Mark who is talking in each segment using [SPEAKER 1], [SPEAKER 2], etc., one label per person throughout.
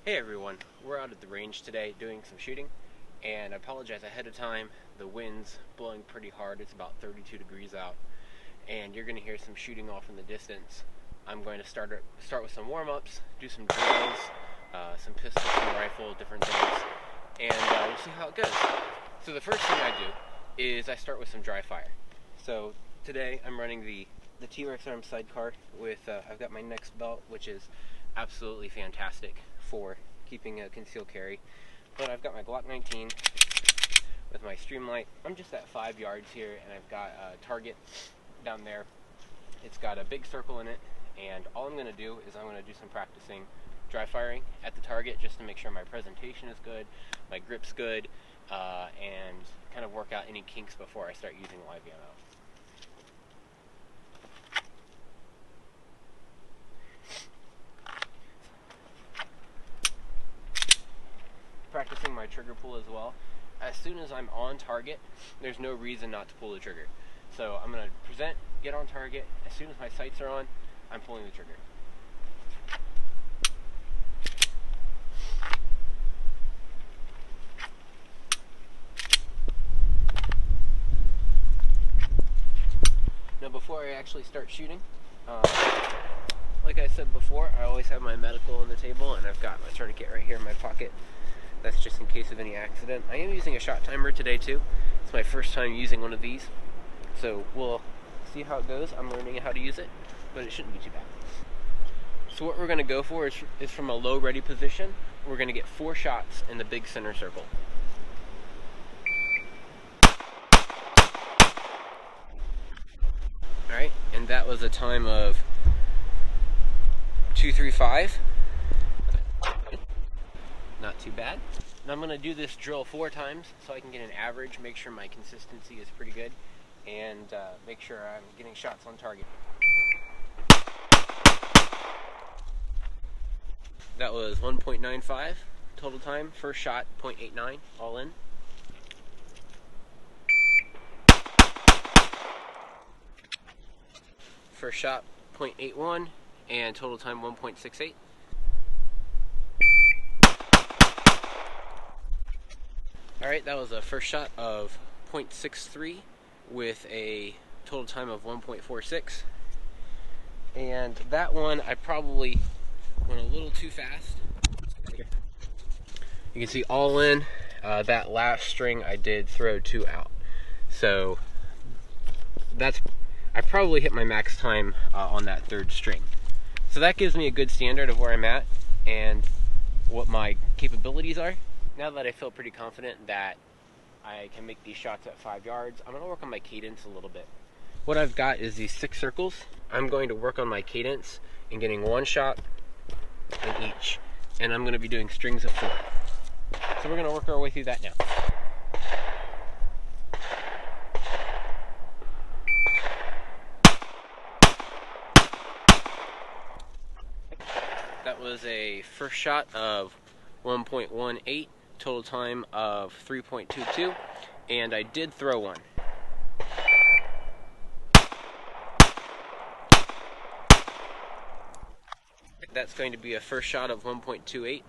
[SPEAKER 1] Hey everyone, we're out at the range today doing some shooting, and I apologize ahead of time. The wind's blowing pretty hard. It's about 32 degrees out, and you're going to hear some shooting off in the distance. I'm going to start with some warm-ups, do some drills, some pistol, some rifle, different things, and we'll see how it goes. So the first thing I do is I start with some dry fire. So today I'm running the T-Rex arm sidecar with, I've got my next belt, which is absolutely fantastic for keeping a concealed carry. But I've got my Glock 19 with my Streamlight. I'm just at 5 yards here, and I've got a target down there. It's got a big circle in it, and all I'm going to do is I'm going to do some practicing dry firing at the target just to make sure my presentation is good, my grip's good, and kind of work out any kinks before I start using live ammo. Practicing my trigger pull as well. As soon as I'm on target, there's no reason not to pull the trigger. So I'm going to present, get on target. As soon as my sights are on, I'm pulling the trigger. Now before I actually start shooting, like I said before, I always have my medical on the table, and I've got my tourniquet right here in my pocket. That's just in case of any accident. I am using a shot timer today too. It's my first time using one of these, so we'll see how it goes. I'm learning how to use it, but it shouldn't be too bad. So what we're going to go for is from a low ready position. We're going to get 4 shots in the big center circle. Alright, and that was a time of 2:35. Not too bad. And I'm going to do this drill 4 times so I can get an average, make sure my consistency is pretty good, and make sure I'm getting shots on target. That was 1.95 total time. First shot, 0.89, all in. First shot, 0.81, and total time 1.68. Alright, that was a first shot of 0.63 with a total time of 1.46. And that one, I probably went a little too fast. You can see all in, that last string I did throw 2 out. So I probably hit my max time on that 3rd string. So that gives me a good standard of where I'm at and what my capabilities are. Now that I feel pretty confident that I can make these shots at 5 yards, I'm going to work on my cadence a little bit. What I've got is these 6 circles. I'm going to work on my cadence and getting 1 shot in each. And I'm going to be doing strings of 4. So we're going to work our way through that now. That was a first shot of 1.18. Total time of 3.22, and I did throw one. That's going to be a first shot of 1.28,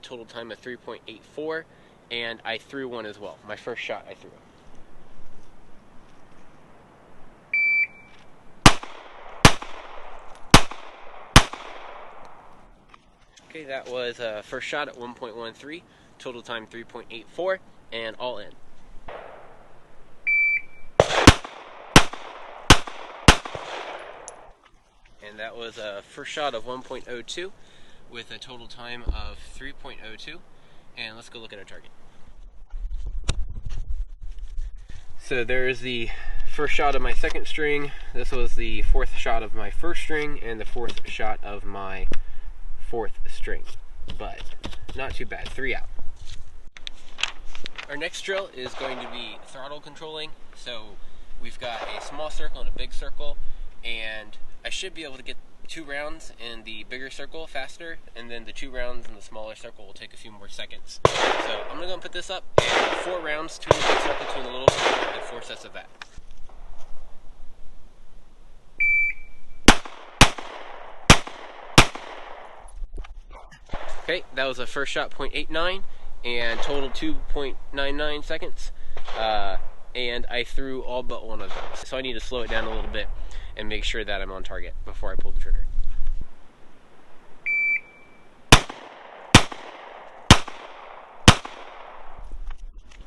[SPEAKER 1] total time of 3.84, and I threw one as well. My first shot I threw. Okay, that was a first shot at 1.13. Total time 3.84, and all in. And that was a first shot of 1.02 with a total time of 3.02. And let's go look at our target. So there's the first shot of my 2nd string. This was the 4th shot of my 1st string and the 4th shot of my 4th string. But not too bad, 3 out. Our next drill is going to be throttle controlling. So we've got a small circle and a big circle, and I should be able to get 2 rounds in the bigger circle faster, and then the 2 rounds in the smaller circle will take a few more seconds. So I'm going to go and put this up, and 4 rounds, 2 in the big circle, 2 in the little circle, and 4 sets of that. Okay, that was a first shot 0.89 and total 2.99 seconds. And I threw all but one of those. So I need to slow it down a little bit and make sure that I'm on target before I pull the trigger.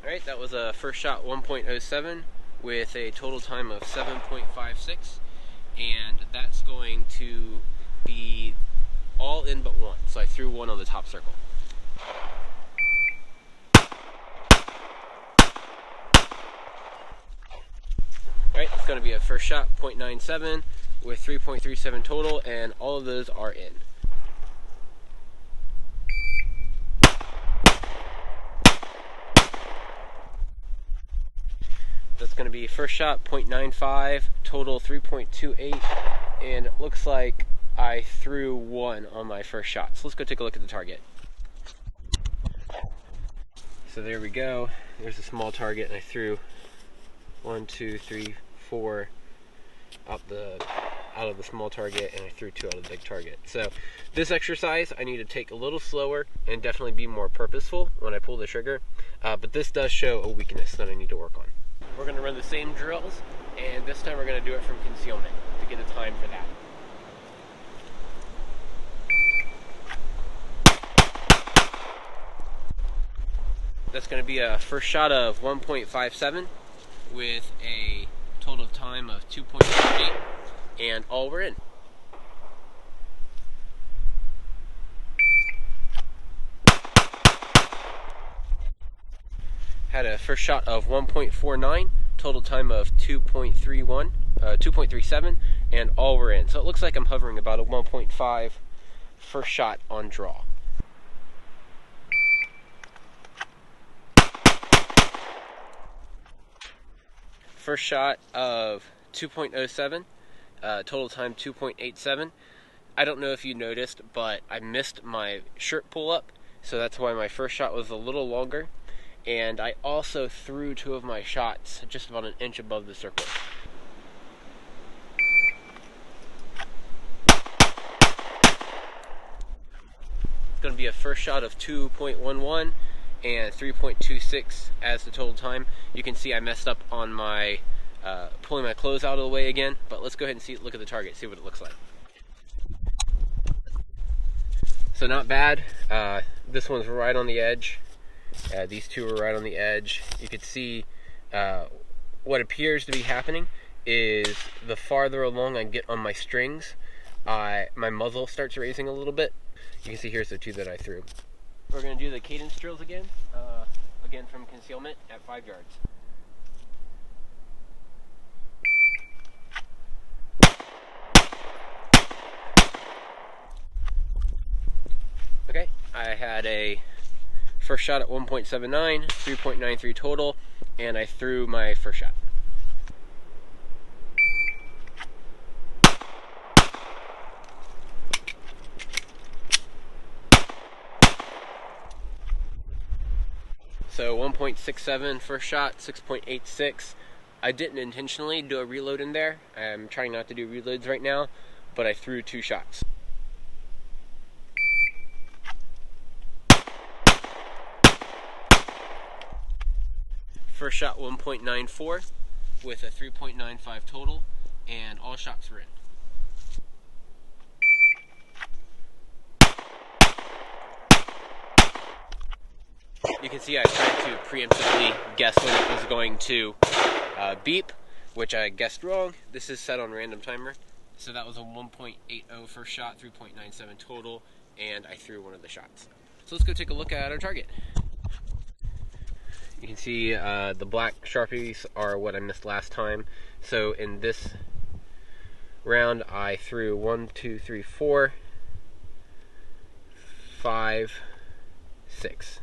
[SPEAKER 1] Alright, that was a first shot 1.07 with a total time of 7.56, and that's going to be all in but one, so I threw one on the top circle. Alright, it's going to be a first shot 0.97 with 3.37 total, and all of those are in. That's going to be first shot 0.95, total 3.28, and it looks like I threw one on my first shot. So let's go take a look at the target. So there we go. There's a small target, and I threw 1, 2, 3, 4 out of the small target, and I threw 2 out of the big target. So this exercise I need to take a little slower and definitely be more purposeful when I pull the trigger. But this does show a weakness that I need to work on. We're going to run the same drills, and this time we're going to do it from concealment to get a time for that. That's going to be a first shot of 1.57 with a total time of 2.8, and all we're in. Had a first shot of 1.49, total time of 2.37, and all we're in. So it looks like I'm hovering about a 1.5 first shot on draw. First shot of 2.07, total time 2.87. I don't know if you noticed, but I missed my shirt pull up, so that's why my first shot was a little longer. And I also threw 2 of my shots just about an inch above the circle. It's going to be a first shot of 2.11 and 3.26 as the total time. You can see I messed up on my pulling my clothes out of the way again, but let's go ahead and look at the target, see what it looks like. So not bad. This one's right on the edge. These 2 are right on the edge. You can see what appears to be happening is the farther along I get on my strings, my muzzle starts raising a little bit. You can see here's the 2 that I threw. We're going to do the cadence drills again from concealment at 5 yards. Okay, I had a first shot at 1.79, 3.93 total, and I threw my first shot. So 1.67 first shot, 6.86. I didn't intentionally do a reload in there. I'm trying not to do reloads right now, but I threw 2 shots. First shot 1.94 with a 3.95 total, and all shots were in. You can see I tried to preemptively guess when it was going to beep, which I guessed wrong. This is set on random timer. So that was a 1.80 first shot, 3.97 total, and I threw one of the shots. So let's go take a look at our target. You can see the black Sharpies are what I missed last time. So in this round I threw 1, 2, 3, 4, 5, 6.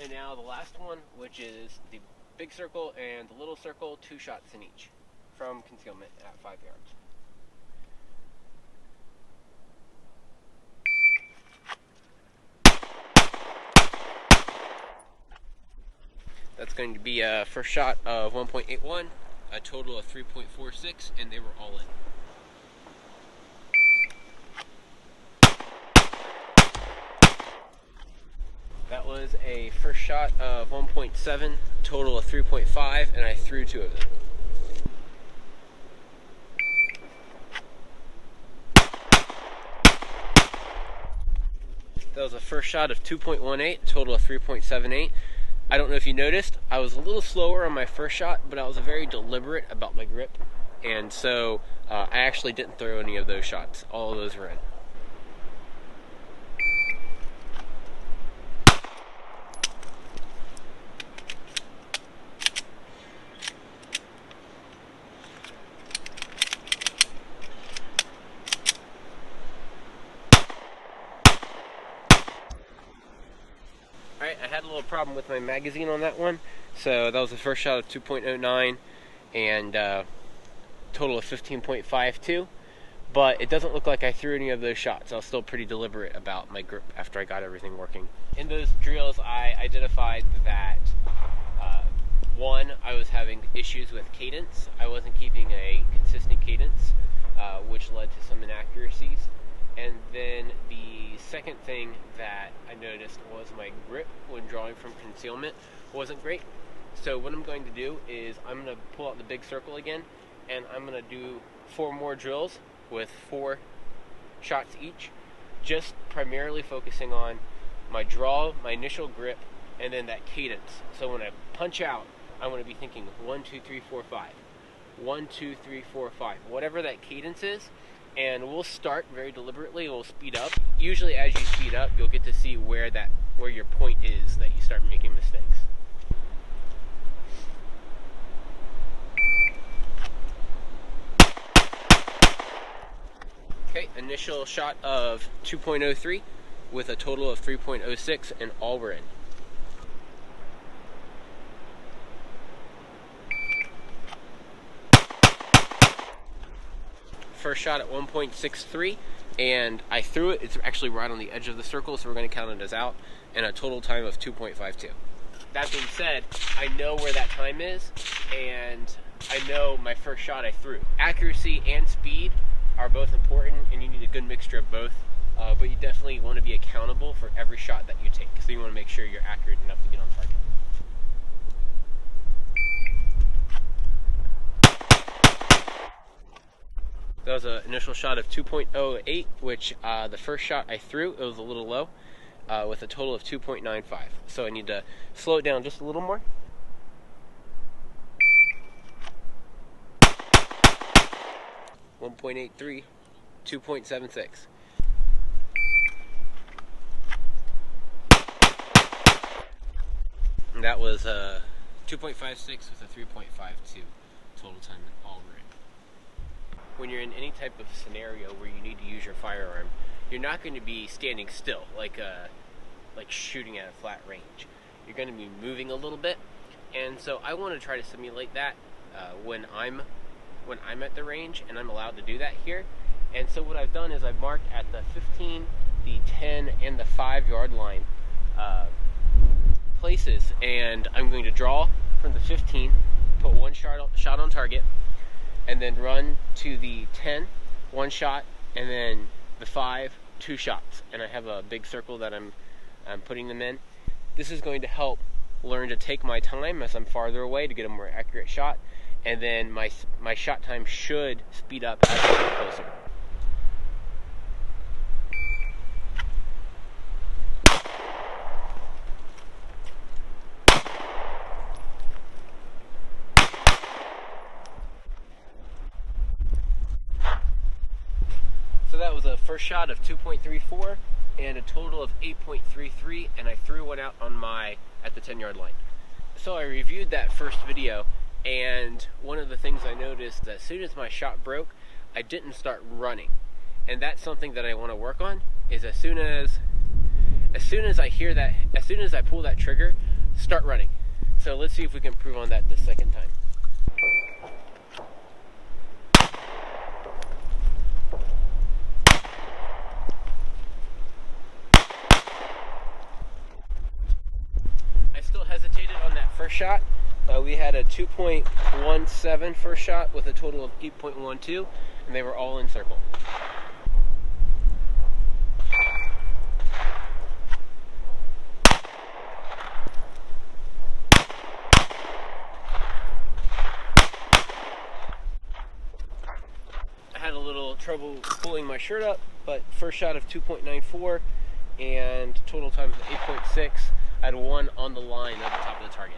[SPEAKER 1] And now the last one, which is the big circle and the little circle, 2 shots in each from concealment at 5 yards. That's going to be a first shot of 1.81, a total of 3.46, and they were all in. That was a first shot of 1.7, total of 3.5, and I threw 2 of them. That was a first shot of 2.18, total of 3.78. I don't know if you noticed, I was a little slower on my first shot, but I was very deliberate about my grip, and so I actually didn't throw any of those shots. All of those were in. Alright, I had a little problem with my magazine on that one, so that was the first shot of 2.09 and total of 15.52, but it doesn't look like I threw any of those shots. I was still pretty deliberate about my grip after I got everything working. In those drills, I identified that one, I was having issues with cadence. I wasn't keeping a consistent cadence, which led to some inaccuracies. And then the second thing that I noticed was my grip when drawing from concealment wasn't great. So what I'm going to do is I'm going to pull out the big circle again, and I'm going to do 4 more drills with 4 shots each, just primarily focusing on my draw, my initial grip, and then that cadence. So when I punch out, I want to be thinking 1, 2, 3, 4, 5. 1, 2, 3, 4, 5. Whatever that cadence is. And we'll start very deliberately, we'll speed up. Usually as you speed up, you'll get to see where your point is that you start making mistakes. Okay, initial shot of 2.03 with a total of 3.06, and all were in. First shot at 1.63, and I threw it. It's actually right on the edge of the circle, so we're going to count it as out, and a total time of 2.52. That being said, I know where that time is, and I know my first shot I threw. Accuracy and speed are both important, and you need a good mixture of both, but you definitely want to be accountable for every shot that you take, so you want to make sure you're accurate enough to get on target. That was an initial shot of 2.08, which the first shot I threw, it was a little low, with a total of 2.95. So I need to slow it down just a little more. .83, 2.76. And that was 2.56 with a 3.52 total time in all ring. When you're in any type of scenario where you need to use your firearm, you're not going to be standing still like shooting at a flat range. You're going to be moving a little bit, and so I want to try to simulate that when I'm at the range, and I'm allowed to do that here. And so what I've done is I've marked at the 15, the 10, and the 5-yard line places, and I'm going to draw from the 15, put 1 shot on target, and then run to the 10, 1 shot, and then the 5, 2 shots. And I have a big circle that I'm putting them in. This is going to help learn to take my time as I'm farther away to get a more accurate shot, and then my shot time should speed up as I get closer. So that was a first shot of 2.34 and a total of 8.33, and I threw one out at the 10-yard line. So I reviewed that first video, and one of the things I noticed, as soon as my shot broke, I didn't start running. And that's something that I want to work on, is as soon as I hear that, as soon as I pull that trigger, start running. So let's see if we can improve on that the second time. Hesitated on that first shot. We had a 2.17 first shot with a total of 8.12, and they were all in circle. trouble pulling my shirt up, but first shot of 2.94 and total time of 8.6. I had one on the line at the top of the target.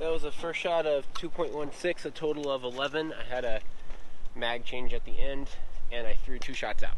[SPEAKER 1] That was a first shot of 2.16, a total of 11. I had a mag change at the end, and I threw 2 shots out.